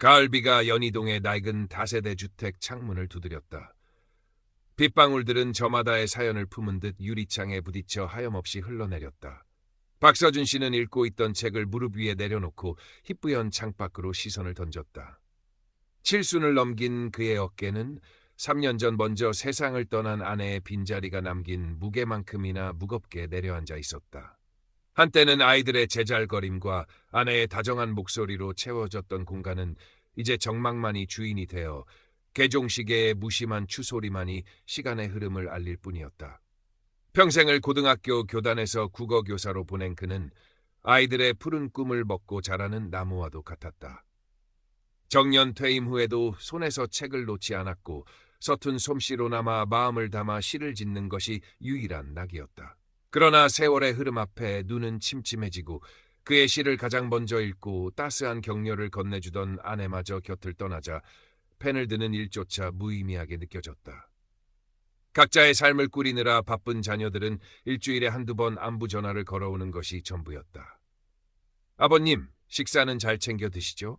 가을비가 연희동의 낡은 다세대 주택 창문을 두드렸다. 빗방울들은 저마다의 사연을 품은 듯 유리창에 부딪혀 하염없이 흘러내렸다. 박서준 씨는 읽고 있던 책을 무릎 위에 내려놓고 희뿌연 창밖으로 시선을 던졌다. 칠순을 넘긴 그의 어깨는 3년 전 먼저 세상을 떠난 아내의 빈자리가 남긴 무게만큼이나 무겁게 내려앉아 있었다. 한때는 아이들의 제잘거림과 아내의 다정한 목소리로 채워졌던 공간은 이제 정막만이 주인이 되어 개종시계의 무심한 추소리만이 시간의 흐름을 알릴 뿐이었다. 평생을 고등학교 교단에서 국어교사로 보낸 그는 아이들의 푸른 꿈을 먹고 자라는 나무와도 같았다. 정년 퇴임 후에도 손에서 책을 놓지 않았고 서툰 솜씨로나마 마음을 담아 시를 짓는 것이 유일한 낙이었다. 그러나 세월의 흐름 앞에 눈은 침침해지고 그의 시를 가장 먼저 읽고 따스한 격려를 건네주던 아내마저 곁을 떠나자 펜을 드는 일조차 무의미하게 느껴졌다. 각자의 삶을 꾸리느라 바쁜 자녀들은 일주일에 한두 번 안부 전화를 걸어오는 것이 전부였다. 아버님, 식사는 잘 챙겨 드시죠?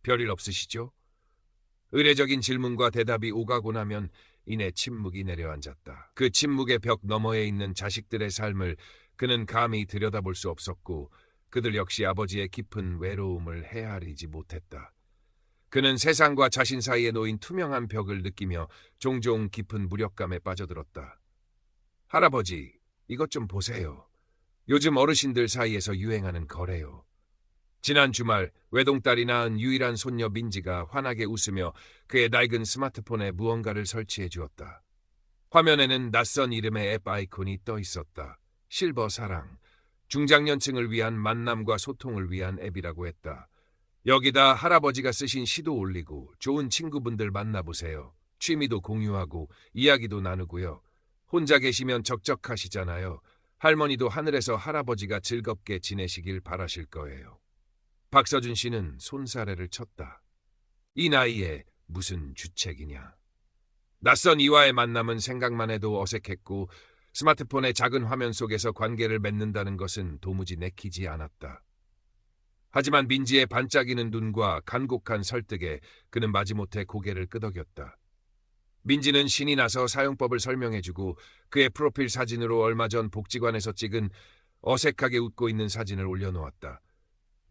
별일 없으시죠? 의례적인 질문과 대답이 오가고 나면 이내 침묵이 내려앉았다. 그 침묵의 벽 너머에 있는 자식들의 삶을 그는 감히 들여다볼 수 없었고 그들 역시 아버지의 깊은 외로움을 헤아리지 못했다. 그는 세상과 자신 사이에 놓인 투명한 벽을 느끼며 종종 깊은 무력감에 빠져들었다. 할아버지, 이것 좀 보세요. 요즘 어르신들 사이에서 유행하는 거래요. 지난 주말 외동딸이 낳은 유일한 손녀 민지가 환하게 웃으며 그의 낡은 스마트폰에 무언가를 설치해 주었다. 화면에는 낯선 이름의 앱 아이콘이 떠 있었다. 실버 사랑, 중장년층을 위한 만남과 소통을 위한 앱이라고 했다. 여기다 할아버지가 쓰신 시도 올리고 좋은 친구분들 만나보세요. 취미도 공유하고 이야기도 나누고요. 혼자 계시면 적적하시잖아요. 할머니도 하늘에서 할아버지가 즐겁게 지내시길 바라실 거예요. 박서준 씨는 손사래를 쳤다. 이 나이에 무슨 주책이냐. 낯선 이와의 만남은 생각만 해도 어색했고 스마트폰의 작은 화면 속에서 관계를 맺는다는 것은 도무지 내키지 않았다. 하지만 민지의 반짝이는 눈과 간곡한 설득에 그는 마지못해 고개를 끄덕였다. 민지는 신이 나서 사용법을 설명해주고 그의 프로필 사진으로 얼마 전 복지관에서 찍은 어색하게 웃고 있는 사진을 올려놓았다.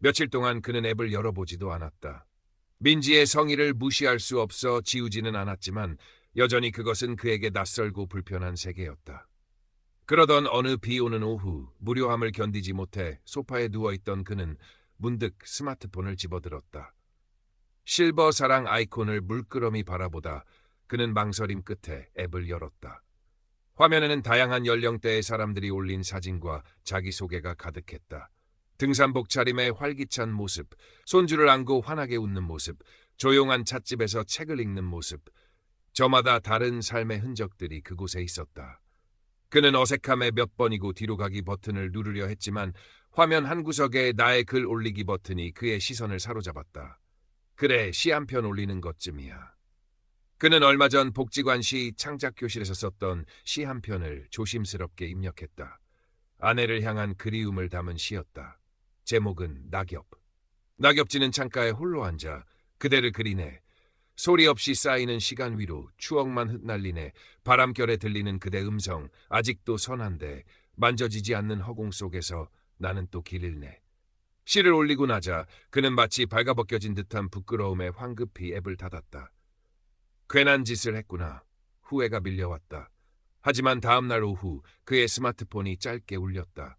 며칠 동안 그는 앱을 열어보지도 않았다. 민지의 성의를 무시할 수 없어 지우지는 않았지만 여전히 그것은 그에게 낯설고 불편한 세계였다. 그러던 어느 비 오는 오후 무료함을 견디지 못해 소파에 누워있던 그는 문득 스마트폰을 집어들었다. 실버 사랑 아이콘을 물끄러미 바라보다 그는 망설임 끝에 앱을 열었다. 화면에는 다양한 연령대의 사람들이 올린 사진과 자기소개가 가득했다. 등산복 차림의 활기찬 모습, 손주를 안고 환하게 웃는 모습, 조용한 찻집에서 책을 읽는 모습, 저마다 다른 삶의 흔적들이 그곳에 있었다. 그는 어색함에 몇 번이고 뒤로 가기 버튼을 누르려 했지만 화면 한 구석에 나의 글 올리기 버튼이 그의 시선을 사로잡았다. 그래, 시 한 편 올리는 것쯤이야. 그는 얼마 전 복지관시 창작교실에서 썼던 시 한 편을 조심스럽게 입력했다. 아내를 향한 그리움을 담은 시였다. 제목은 낙엽. 낙엽지는 창가에 홀로 앉아 그대를 그리네. 소리 없이 쌓이는 시간 위로 추억만 흩날리네. 바람결에 들리는 그대 음성, 아직도 선한데 만져지지 않는 허공 속에서 나는 또 길을 내. 시를 올리고 나자 그는 마치 발가벗겨진 듯한 부끄러움에 황급히 앱을 닫았다. 괜한 짓을 했구나. 후회가 밀려왔다. 하지만 다음날 오후 그의 스마트폰이 짧게 울렸다.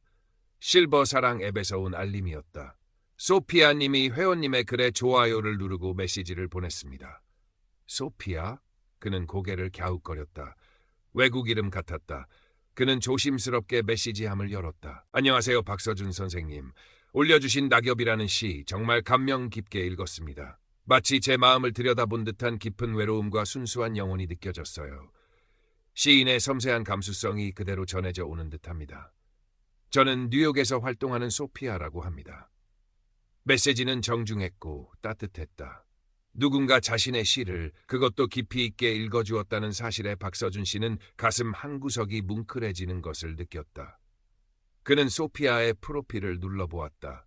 실버 사랑 앱에서 온 알림이었다. 소피아 님이 회원님의 글에 좋아요를 누르고 메시지를 보냈습니다. 소피아? 그는 고개를 갸웃거렸다. 외국 이름 같았다. 그는 조심스럽게 메시지함을 열었다. 안녕하세요, 박서준 선생님. 올려주신 낙엽이라는 시 정말 감명 깊게 읽었습니다. 마치 제 마음을 들여다본 듯한 깊은 외로움과 순수한 영혼이 느껴졌어요. 시인의 섬세한 감수성이 그대로 전해져 오는 듯합니다. 저는 뉴욕에서 활동하는 소피아라고 합니다. 메시지는 정중했고 따뜻했다. 누군가 자신의 시를 그것도 깊이 있게 읽어주었다는 사실에 박서준 씨는 가슴 한구석이 뭉클해지는 것을 느꼈다. 그는 소피아의 프로필을 눌러보았다.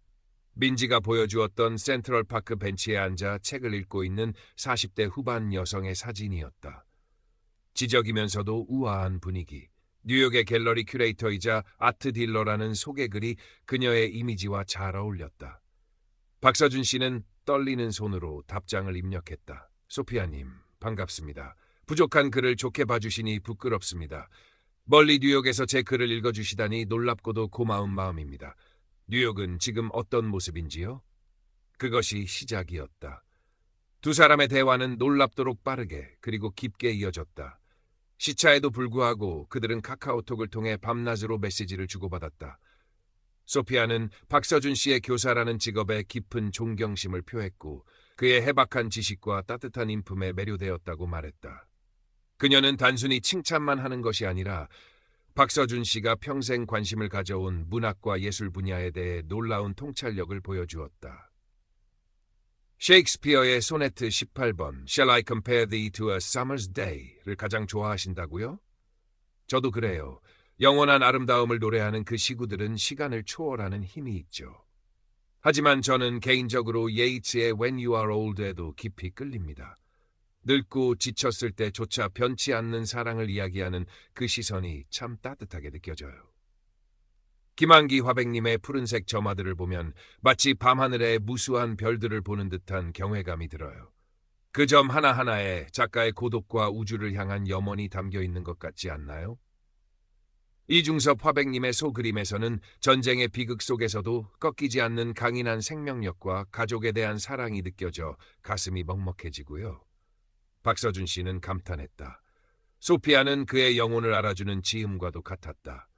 민지가 보여주었던 센트럴파크 벤치에 앉아 책을 읽고 있는 40대 후반 여성의 사진이었다. 지적이면서도 우아한 분위기. 뉴욕의 갤러리 큐레이터이자 아트 딜러라는 소개글이 그녀의 이미지와 잘 어울렸다. 박서준 씨는 떨리는 손으로 답장을 입력했다. 소피아님, 반갑습니다. 부족한 글을 좋게 봐주시니 부끄럽습니다. 멀리 뉴욕에서 제 글을 읽어주시다니 놀랍고도 고마운 마음입니다. 뉴욕은 지금 어떤 모습인지요? 그것이 시작이었다. 두 사람의 대화는 놀랍도록 빠르게 그리고 깊게 이어졌다. 시차에도 불구하고 그들은 카카오톡을 통해 밤낮으로 메시지를 주고받았다. 소피아는 박서준 씨의 교사라는 직업에 깊은 존경심을 표했고 그의 해박한 지식과 따뜻한 인품에 매료되었다고 말했다. 그녀는 단순히 칭찬만 하는 것이 아니라 박서준 씨가 평생 관심을 가져온 문학과 예술 분야에 대해 놀라운 통찰력을 보여주었다. 셰익스피어의 소네트 18번 Shall I compare thee to a summer's day를 가장 좋아하신다고요? 저도 그래요. 영원한 아름다움을 노래하는 그 시구들은 시간을 초월하는 힘이 있죠. 하지만 저는 개인적으로 예이츠의 When You Are Old에도 깊이 끌립니다. 늙고 지쳤을 때조차 변치 않는 사랑을 이야기하는 그 시선이 참 따뜻하게 느껴져요. 김한기 화백님의 푸른색 점화들을 보면 마치 밤하늘에 무수한 별들을 보는 듯한 경외감이 들어요. 그 점 하나하나에 작가의 고독과 우주를 향한 염원이 담겨 있는 것 같지 않나요? 이중섭 화백님의 소그림에서는 전쟁의 비극 속에서도 꺾이지 않는 강인한 생명력과 가족에 대한 사랑이 느껴져 가슴이 먹먹해지고요. 박서준 씨는 감탄했다. 소피아는 그의 영혼을 알아주는 지음과도 같았다.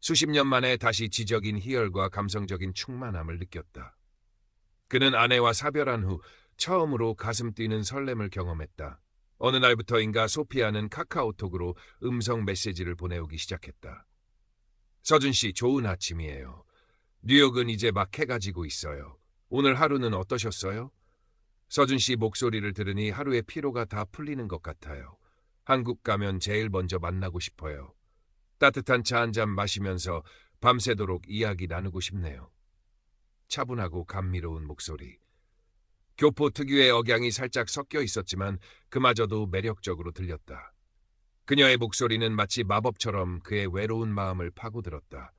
수십 년 만에 다시 지적인 희열과 감성적인 충만함을 느꼈다. 그는 아내와 사별한 후 처음으로 가슴 뛰는 설렘을 경험했다. 어느 날부터인가 소피아는 카카오톡으로 음성 메시지를 보내오기 시작했다. 서준 씨, 좋은 아침이에요. 뉴욕은 이제 막 해가 지고 있어요. 오늘 하루는 어떠셨어요? 서준 씨 목소리를 들으니 하루의 피로가 다 풀리는 것 같아요. 한국 가면 제일 먼저 만나고 싶어요. 따뜻한 차 한 잔 마시면서 밤새도록 이야기 나누고 싶네요. 차분하고 감미로운 목소리. 교포 특유의 억양이 살짝 섞여 있었지만 그마저도 매력적으로 들렸다. 그녀의 목소리는 마치 마법처럼 그의 외로운 마음을 파고들었다.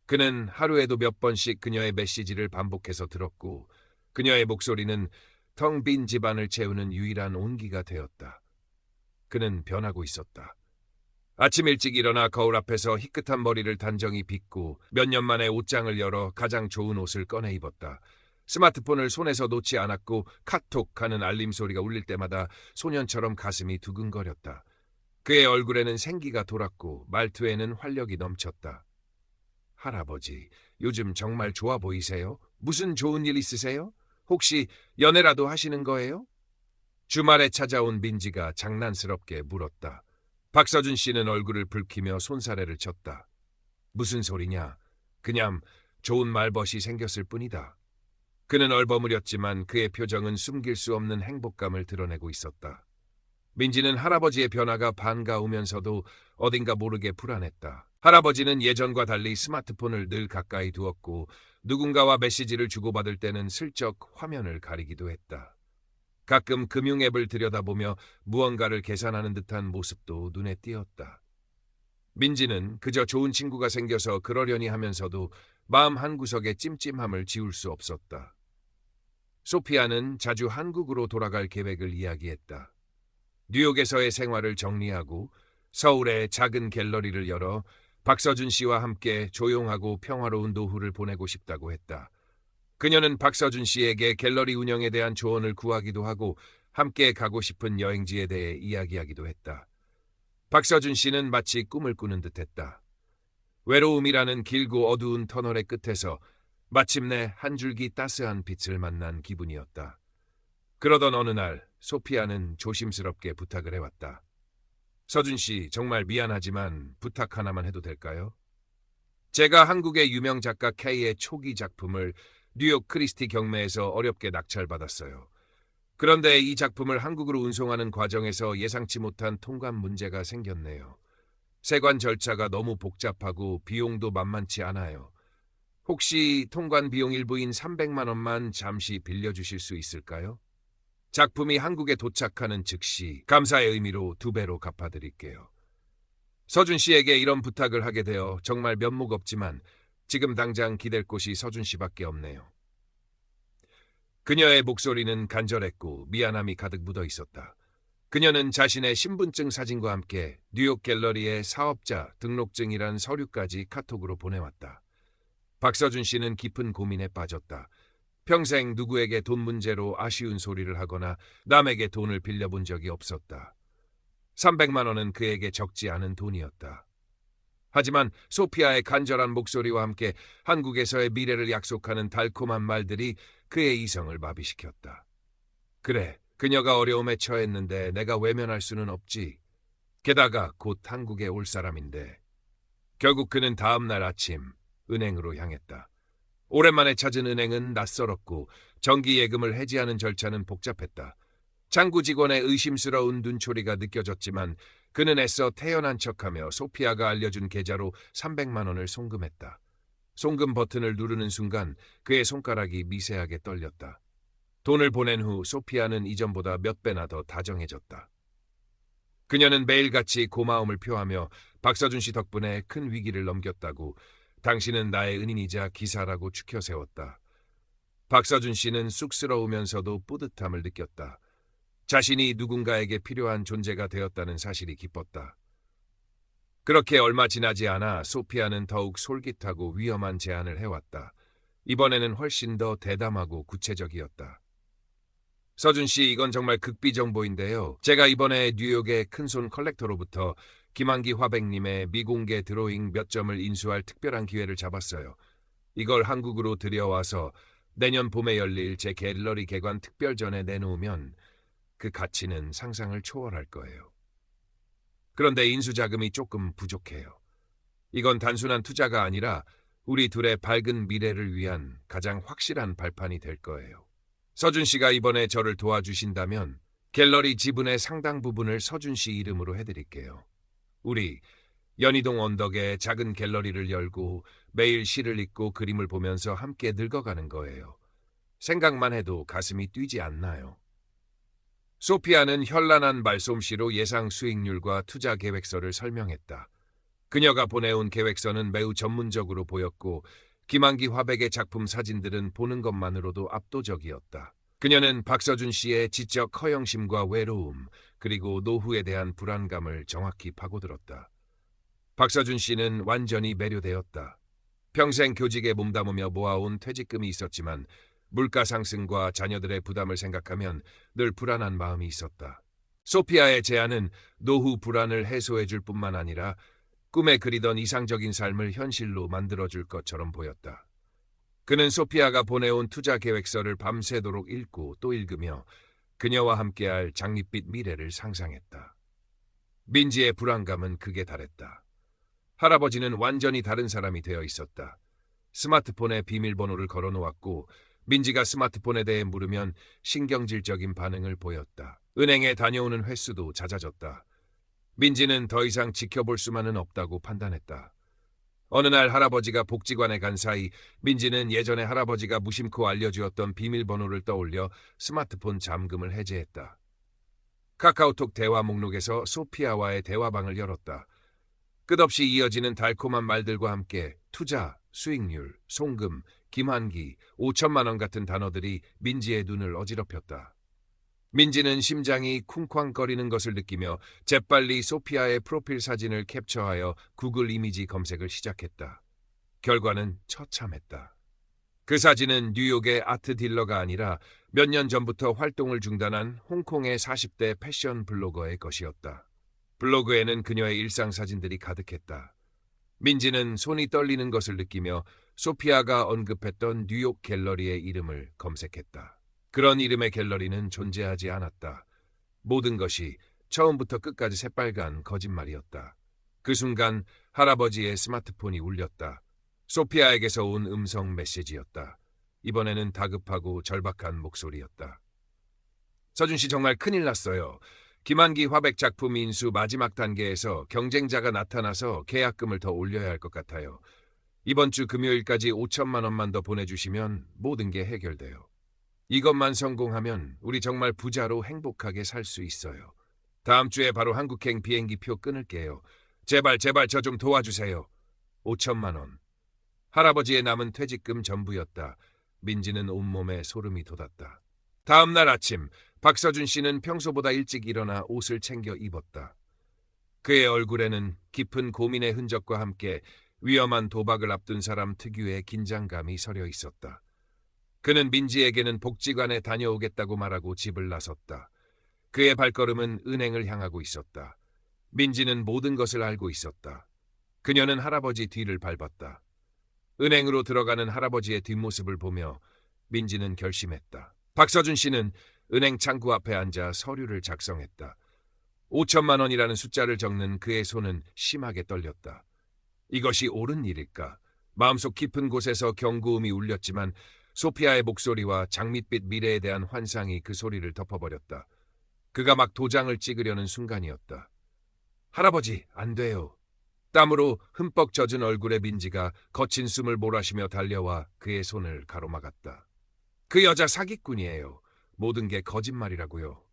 그는 하루에도 몇 번씩 그녀의 메시지를 반복해서 들었고 그녀의 목소리는 텅 빈 집안을 채우는 유일한 온기가 되었다. 그는 변하고 있었다. 아침 일찍 일어나 거울 앞에서 희끗한 머리를 단정히 빗고 몇 년 만에 옷장을 열어 가장 좋은 옷을 꺼내 입었다. 스마트폰을 손에서 놓지 않았고 카톡 하는 알림 소리가 울릴 때마다 소년처럼 가슴이 두근거렸다. 그의 얼굴에는 생기가 돌았고 말투에는 활력이 넘쳤다. 할아버지, 요즘 정말 좋아 보이세요? 무슨 좋은 일 있으세요? 혹시 연애라도 하시는 거예요? 주말에 찾아온 민지가 장난스럽게 물었다. 박서준 씨는 얼굴을 붉히며 손사래를 쳤다. 무슨 소리냐? 그냥 좋은 말벗이 생겼을 뿐이다. 그는 얼버무렸지만 그의 표정은 숨길 수 없는 행복감을 드러내고 있었다. 민지는 할아버지의 변화가 반가우면서도 어딘가 모르게 불안했다. 할아버지는 예전과 달리 스마트폰을 늘 가까이 두었고 누군가와 메시지를 주고받을 때는 슬쩍 화면을 가리기도 했다. 가끔 금융앱을 들여다보며 무언가를 계산하는 듯한 모습도 눈에 띄었다. 민지는 그저 좋은 친구가 생겨서 그러려니 하면서도 마음 한구석에 찜찜함을 지울 수 없었다. 소피아는 자주 한국으로 돌아갈 계획을 이야기했다. 뉴욕에서의 생활을 정리하고 서울에 작은 갤러리를 열어 박서준 씨와 함께 조용하고 평화로운 노후를 보내고 싶다고 했다. 그녀는 박서준 씨에게 갤러리 운영에 대한 조언을 구하기도 하고 함께 가고 싶은 여행지에 대해 이야기하기도 했다. 박서준 씨는 마치 꿈을 꾸는 듯했다. 외로움이라는 길고 어두운 터널의 끝에서 마침내 한 줄기 따스한 빛을 만난 기분이었다. 그러던 어느 날 소피아는 조심스럽게 부탁을 해왔다. 서준 씨, 정말 미안하지만 부탁 하나만 해도 될까요? 제가 한국의 유명 작가 K의 초기 작품을 뉴욕 크리스티 경매에서 어렵게 낙찰받았어요. 그런데 이 작품을 한국으로 운송하는 과정에서 예상치 못한 통관 문제가 생겼네요. 세관 절차가 너무 복잡하고 비용도 만만치 않아요. 혹시 통관 비용 일부인 300만 원만 잠시 빌려주실 수 있을까요? 작품이 한국에 도착하는 즉시 감사의 의미로 2배로 갚아드릴게요. 서준 씨에게 이런 부탁을 하게 되어 정말 면목 없지만 지금 당장 기댈 곳이 서준 씨밖에 없네요. 그녀의 목소리는 간절했고 미안함이 가득 묻어 있었다. 그녀는 자신의 신분증 사진과 함께 뉴욕 갤러리의 사업자 등록증이란 서류까지 카톡으로 보내왔다. 박서준 씨는 깊은 고민에 빠졌다. 평생 누구에게 돈 문제로 아쉬운 소리를 하거나 남에게 돈을 빌려본 적이 없었다. 300만 원은 그에게 적지 않은 돈이었다. 하지만 소피아의 간절한 목소리와 함께 한국에서의 미래를 약속하는 달콤한 말들이 그의 이성을 마비시켰다. 그래, 그녀가 어려움에 처했는데 내가 외면할 수는 없지. 게다가 곧 한국에 올 사람인데. 결국 그는 다음 날 아침 은행으로 향했다. 오랜만에 찾은 은행은 낯설었고 정기 예금을 해지하는 절차는 복잡했다. 창구 직원의 의심스러운 눈초리가 느껴졌지만 그는 애써 태연한 척하며 소피아가 알려준 계좌로 300만 원을 송금했다. 송금 버튼을 누르는 순간 그의 손가락이 미세하게 떨렸다. 돈을 보낸 후 소피아는 이전보다 몇 배나 더 다정해졌다. 그녀는 매일같이 고마움을 표하며 박서준 씨 덕분에 큰 위기를 넘겼다고 당신은 나의 은인이자 기사라고 추켜 세웠다. 박서준 씨는 쑥스러우면서도 뿌듯함을 느꼈다. 자신이 누군가에게 필요한 존재가 되었다는 사실이 기뻤다. 그렇게 얼마 지나지 않아 소피아는 더욱 솔깃하고 위험한 제안을 해왔다. 이번에는 훨씬 더 대담하고 구체적이었다. 서준 씨, 이건 정말 극비 정보인데요. 제가 이번에 뉴욕의 큰손 컬렉터로부터 김한기 화백님의 미공개 드로잉 몇 점을 인수할 특별한 기회를 잡았어요. 이걸 한국으로 들여와서 내년 봄에 열릴 제 갤러리 개관 특별전에 내놓으면 그 가치는 상상을 초월할 거예요. 그런데 인수 자금이 조금 부족해요. 이건 단순한 투자가 아니라 우리 둘의 밝은 미래를 위한 가장 확실한 발판이 될 거예요. 서준 씨가 이번에 저를 도와주신다면 갤러리 지분의 상당 부분을 서준 씨 이름으로 해드릴게요. 우리 연희동 언덕에 작은 갤러리를 열고 매일 시를 읽고 그림을 보면서 함께 늙어가는 거예요. 생각만 해도 가슴이 뛰지 않나요? 소피아는 현란한 말솜씨로 예상 수익률과 투자 계획서를 설명했다. 그녀가 보내온 계획서는 매우 전문적으로 보였고 김한기 화백의 작품 사진들은 보는 것만으로도 압도적이었다. 그녀는 박서준 씨의 지적 허영심과 외로움, 그리고 노후에 대한 불안감을 정확히 파고들었다. 박서준 씨는 완전히 매료되었다. 평생 교직에 몸담으며 모아온 퇴직금이 있었지만 물가 상승과 자녀들의 부담을 생각하면 늘 불안한 마음이 있었다. 소피아의 제안은 노후 불안을 해소해줄 뿐만 아니라 꿈에 그리던 이상적인 삶을 현실로 만들어줄 것처럼 보였다. 그는 소피아가 보내온 투자 계획서를 밤새도록 읽고 또 읽으며 그녀와 함께할 장밋빛 미래를 상상했다. 민지의 불안감은 극에 달했다. 할아버지는 완전히 다른 사람이 되어 있었다. 스마트폰에 비밀번호를 걸어놓았고 민지가 스마트폰에 대해 물으면 신경질적인 반응을 보였다. 은행에 다녀오는 횟수도 잦아졌다. 민지는 더 이상 지켜볼 수만은 없다고 판단했다. 어느 날 할아버지가 복지관에 간 사이 민지는 예전에 할아버지가 무심코 알려주었던 비밀번호를 떠올려 스마트폰 잠금을 해제했다. 카카오톡 대화 목록에서 소피아와의 대화방을 열었다. 끝없이 이어지는 달콤한 말들과 함께 투자, 수익률, 송금, 김한기, 5천만 원 같은 단어들이 민지의 눈을 어지럽혔다. 민지는 심장이 쿵쾅거리는 것을 느끼며 재빨리 소피아의 프로필 사진을 캡처하여 구글 이미지 검색을 시작했다. 결과는 처참했다. 그 사진은 뉴욕의 아트 딜러가 아니라 몇 년 전부터 활동을 중단한 홍콩의 40대 패션 블로거의 것이었다. 블로그에는 그녀의 일상 사진들이 가득했다. 민지는 손이 떨리는 것을 느끼며 소피아가 언급했던 뉴욕 갤러리의 이름을 검색했다. 그런 이름의 갤러리는 존재하지 않았다. 모든 것이 처음부터 끝까지 새빨간 거짓말이었다. 그 순간 할아버지의 스마트폰이 울렸다. 소피아에게서 온 음성 메시지였다. 이번에는 다급하고 절박한 목소리였다. 서준 씨, 정말 큰일 났어요. 김한기 화백 작품 인수 마지막 단계에서 경쟁자가 나타나서 계약금을 더 올려야 할 것 같아요. 이번 주 금요일까지 5천만 원만 더 보내주시면 모든 게 해결돼요. 이것만 성공하면 우리 정말 부자로 행복하게 살 수 있어요. 다음 주에 바로 한국행 비행기표 끊을게요. 제발 제발 저 좀 도와주세요. 5천만 원. 할아버지의 남은 퇴직금 전부였다. 민지는 온몸에 소름이 돋았다. 다음 날 아침 박서준 씨는 평소보다 일찍 일어나 옷을 챙겨 입었다. 그의 얼굴에는 깊은 고민의 흔적과 함께 위험한 도박을 앞둔 사람 특유의 긴장감이 서려 있었다. 그는 민지에게는 복지관에 다녀오겠다고 말하고 집을 나섰다. 그의 발걸음은 은행을 향하고 있었다. 민지는 모든 것을 알고 있었다. 그녀는 할아버지 뒤를 밟았다. 은행으로 들어가는 할아버지의 뒷모습을 보며 민지는 결심했다. 박서준 씨는 은행 창구 앞에 앉아 서류를 작성했다. 5천만 원이라는 숫자를 적는 그의 손은 심하게 떨렸다. 이것이 옳은 일일까? 마음속 깊은 곳에서 경고음이 울렸지만 소피아의 목소리와 장밋빛 미래에 대한 환상이 그 소리를 덮어버렸다. 그가 막 도장을 찍으려는 순간이었다. 할아버지, 안 돼요. 땀으로 흠뻑 젖은 얼굴의 민지가 거친 숨을 몰아쉬며 달려와 그의 손을 가로막았다. 그 여자 사기꾼이에요. 모든 게 거짓말이라고요.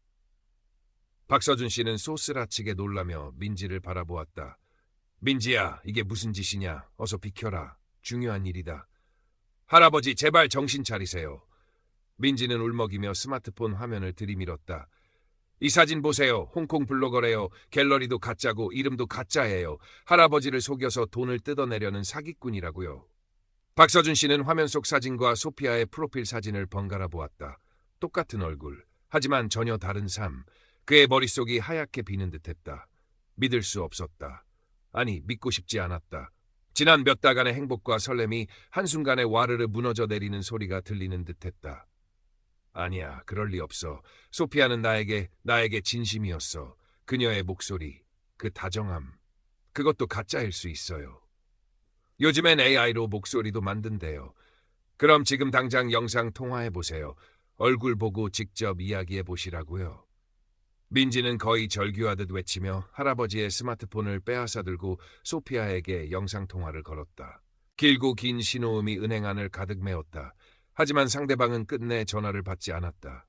박서준 씨는 소스라치게 놀라며 민지를 바라보았다. 민지야, 이게 무슨 짓이냐? 어서 비켜라. 중요한 일이다. 할아버지, 제발 정신 차리세요. 민지는 울먹이며 스마트폰 화면을 들이밀었다. 이 사진 보세요. 홍콩 블로거래요. 갤러리도 가짜고 이름도 가짜예요. 할아버지를 속여서 돈을 뜯어내려는 사기꾼이라고요. 박서준 씨는 화면 속 사진과 소피아의 프로필 사진을 번갈아 보았다. 똑같은 얼굴, 하지만 전혀 다른 삶. 그의 머릿속이 하얗게 비는 듯했다. 믿을 수 없었다. 아니, 믿고 싶지 않았다. 지난 몇 달간의 행복과 설렘이 한순간에 와르르 무너져 내리는 소리가 들리는 듯했다. 아니야, 그럴 리 없어. 소피아는 나에게 진심이었어. 그녀의 목소리, 그 다정함, 그것도 가짜일 수 있어요. 요즘엔 AI로 목소리도 만든대요. 그럼 지금 당장 영상 통화해 보세요. 얼굴 보고 직접 이야기해 보시라고요. 민지는 거의 절규하듯 외치며 할아버지의 스마트폰을 빼앗아 들고 소피아에게 영상통화를 걸었다. 길고 긴 신호음이 은행 안을 가득 메웠다. 하지만 상대방은 끝내 전화를 받지 않았다.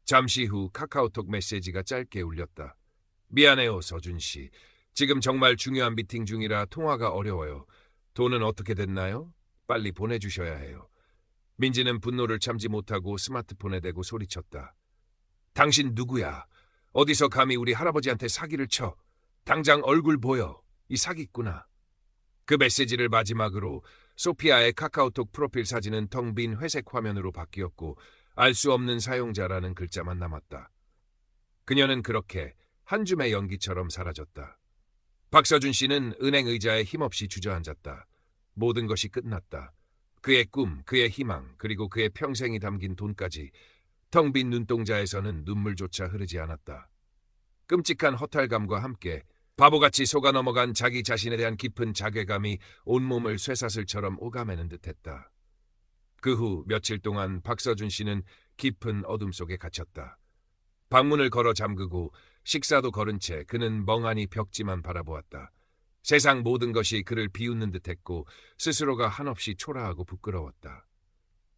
잠시 후 카카오톡 메시지가 짧게 울렸다. 미안해요, 서준 씨. 지금 정말 중요한 미팅 중이라 통화가 어려워요. 돈은 어떻게 됐나요? 빨리 보내주셔야 해요. 민지는 분노를 참지 못하고 스마트폰에 대고 소리쳤다. 당신 누구야? 어디서 감히 우리 할아버지한테 사기를 쳐? 당장 얼굴 보여. 이 사기꾼아. 그 메시지를 마지막으로 소피아의 카카오톡 프로필 사진은 텅 빈 회색 화면으로 바뀌었고 알 수 없는 사용자라는 글자만 남았다. 그녀는 그렇게 한 줌의 연기처럼 사라졌다. 박서준 씨는 은행 의자에 힘없이 주저앉았다. 모든 것이 끝났다. 그의 꿈, 그의 희망, 그리고 그의 평생이 담긴 돈까지 텅 빈 눈동자에서는 눈물조차 흐르지 않았다. 끔찍한 허탈감과 함께 바보같이 속아 넘어간 자기 자신에 대한 깊은 자괴감이 온몸을 쇠사슬처럼 오가매는 듯했다. 그 후 며칠 동안 박서준 씨는 깊은 어둠 속에 갇혔다. 방문을 걸어 잠그고 식사도 거른 채 그는 멍하니 벽지만 바라보았다. 세상 모든 것이 그를 비웃는 듯했고 스스로가 한없이 초라하고 부끄러웠다.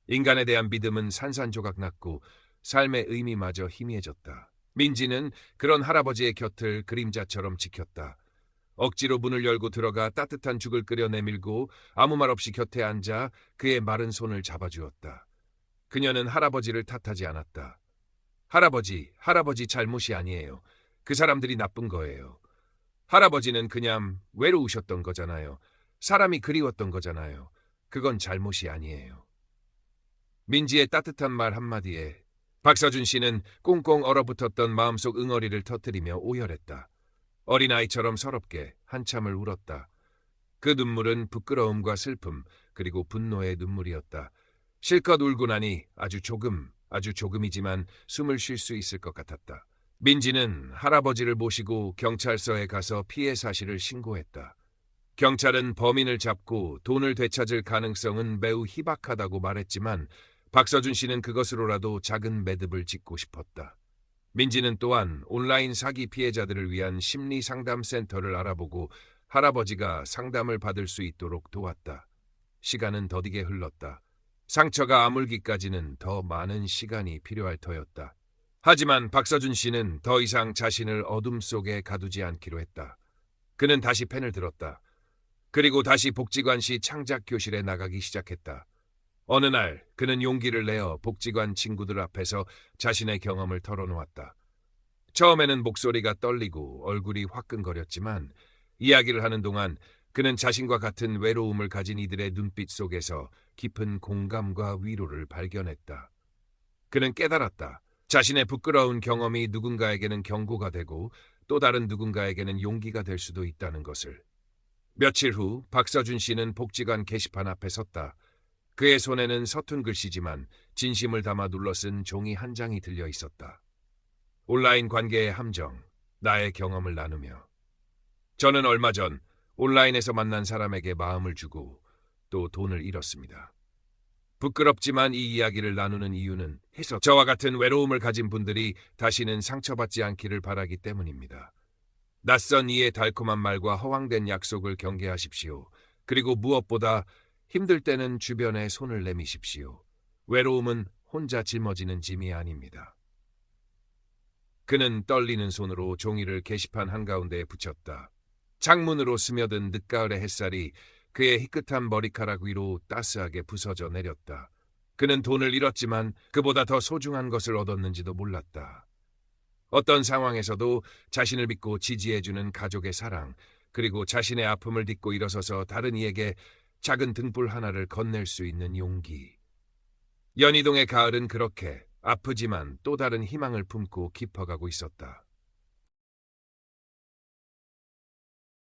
인간에 대한 믿음은 산산조각 났고 삶의 의미마저 희미해졌다. 민지는 그런 할아버지의 곁을 그림자처럼 지켰다. 억지로 문을 열고 들어가 따뜻한 죽을 끓여 내밀고 아무 말 없이 곁에 앉아 그의 마른 손을 잡아주었다. 그녀는 할아버지를 탓하지 않았다. 할아버지 잘못이 아니에요. 그 사람들이 나쁜 거예요. 할아버지는 그냥 외로우셨던 거잖아요. 사람이 그리웠던 거잖아요. 그건 잘못이 아니에요. 민지의 따뜻한 말 한마디에 박서준 씨는 꽁꽁 얼어붙었던 마음속 응어리를 터뜨리며 오열했다. 어린아이처럼 서럽게 한참을 울었다. 그 눈물은 부끄러움과 슬픔 그리고 분노의 눈물이었다. 실컷 울고 나니 아주 조금이지만 숨을 쉴 수 있을 것 같았다. 민지는 할아버지를 모시고 경찰서에 가서 피해 사실을 신고했다. 경찰은 범인을 잡고 돈을 되찾을 가능성은 매우 희박하다고 말했지만 박서준 씨는 그것으로라도 작은 매듭을 짓고 싶었다. 민지는 또한 온라인 사기 피해자들을 위한 심리 상담 센터를 알아보고 할아버지가 상담을 받을 수 있도록 도왔다. 시간은 더디게 흘렀다. 상처가 아물기까지는 더 많은 시간이 필요할 터였다. 하지만 박서준 씨는 더 이상 자신을 어둠 속에 가두지 않기로 했다. 그는 다시 펜을 들었다. 그리고 다시 복지관시 창작 교실에 나가기 시작했다. 어느 날 그는 용기를 내어 복지관 친구들 앞에서 자신의 경험을 털어놓았다. 처음에는 목소리가 떨리고 얼굴이 화끈거렸지만 이야기를 하는 동안 그는 자신과 같은 외로움을 가진 이들의 눈빛 속에서 깊은 공감과 위로를 발견했다. 그는 깨달았다. 자신의 부끄러운 경험이 누군가에게는 경고가 되고 또 다른 누군가에게는 용기가 될 수도 있다는 것을. 며칠 후 박서준 씨는 복지관 게시판 앞에 섰다. 그의 손에는 서툰 글씨지만 진심을 담아 눌러쓴 종이 한 장이 들려 있었다. 온라인 관계의 함정, 나의 경험을 나누며. 저는 얼마 전 온라인에서 만난 사람에게 마음을 주고 또 돈을 잃었습니다. 부끄럽지만 이 이야기를 나누는 이유는 해서 저와 같은 외로움을 가진 분들이 다시는 상처받지 않기를 바라기 때문입니다. 낯선 이의 달콤한 말과 허황된 약속을 경계하십시오. 그리고 무엇보다 힘들 때는 주변에 손을 내미십시오. 외로움은 혼자 짊어지는 짐이 아닙니다. 그는 떨리는 손으로 종이를 게시판 한가운데에 붙였다. 창문으로 스며든 늦가을의 햇살이 그의 희끗한 머리카락 위로 따스하게 부서져 내렸다. 그는 돈을 잃었지만 그보다 더 소중한 것을 얻었는지도 몰랐다. 어떤 상황에서도 자신을 믿고 지지해주는 가족의 사랑, 그리고 자신의 아픔을 딛고 일어서서 다른 이에게 작은 등불 하나를 건넬 수 있는 용기. 연희동의 가을은 그렇게 아프지만 또 다른 희망을 품고 깊어가고 있었다.